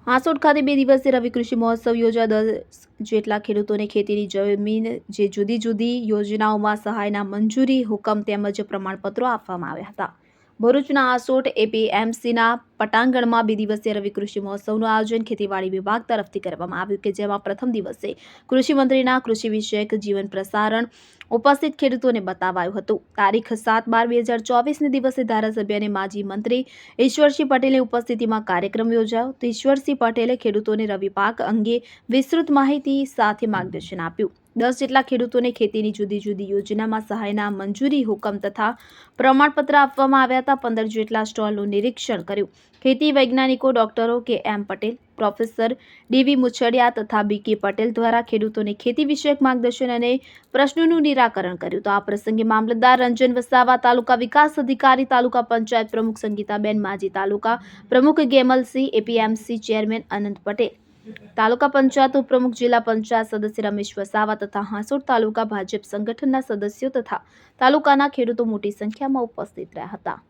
હાંસોટ ખાતે 2 દિવસીય રવિ કૃષિ મહોત્સવ યોજાયો। 10 જેટલા ખેડૂતોને ખેતીની જમીન જે જુદી જુદી યોજનાઓમાં સહાયના મંજૂરી હુકમ તેમજ પ્રમાણપત્રો આપવામાં આવ્યા હતા। ભરૂચના હાંસોટ એપીએમસીના પટાંગણમાં 2 દિવસીય રવિ કૃષિ મહોત્સવનું આયોજન ખેતીવાડી વિભાગ તરફથી કરવામાં આવ્યું કે જેમાં પ્રથમ દિવસે કૃષિ મંત્રીના કૃષિ વિષયક જીવન પ્રસારણ ઉપસ્થિત ખેડૂતોને બતાવાયું હતું। તારીખ 7/12/2024 દિવસે ધારાસભ્ય અને માજી મંત્રી ઈશ્વરસિંહ પટેલની ઉપસ્થિતિમાં કાર્યક્રમ યોજાયો। તો ઈશ્વરસિંહ પટેલે ખેડૂતોને રવિ પાક અંગે વિસ્તૃત માહિતી સાથે માર્ગદર્શન આપ્યું। 10 જેટલા ખેડૂતોને ખેતીની જુદી જુદી યોજનામાં સહાયના મંજૂરી હુકમ તથા પ્રમાણપત્ર આપવામાં આવ્યા હતા। 15 જેટલા સ્ટોલનું નિરીક્ષણ કર્યું। ખેતી વૈજ્ઞાનિકો ડોક્ટરો કે.એમ. પટેલ, પ્રોફેસર ડી.વી. મુછડિયા તથા બી.કે. પટેલ દ્વારા ખેડૂતોને ખેતી વિષયક માર્ગદર્શન અને પ્રશ્નોનું નિરાકરણ કર્યું। તો આ પ્રસંગે મામલતદાર રંજન વસાવા, તાલુકા વિકાસ અધિકારી, તાલુકા પંચાયત પ્રમુખ સંગીતાબેન, માજી તાલુકા પ્રમુખ ગેમલસિંહ, એપીએમસી ચેરમેન અનંત પટેલ, તાલુકા પંચાયત ઉપપ્રમુખ, જિલ્લા પંચાયત સદસ્ય રમેશ વસાવા તથા હાંસોટ તાલુકા ભાજપ સંગઠનના સદસ્યો તથા તાલુકાના ખેડૂતો મોટી સંખ્યામાં ઉપસ્થિત રહ્યા હતા।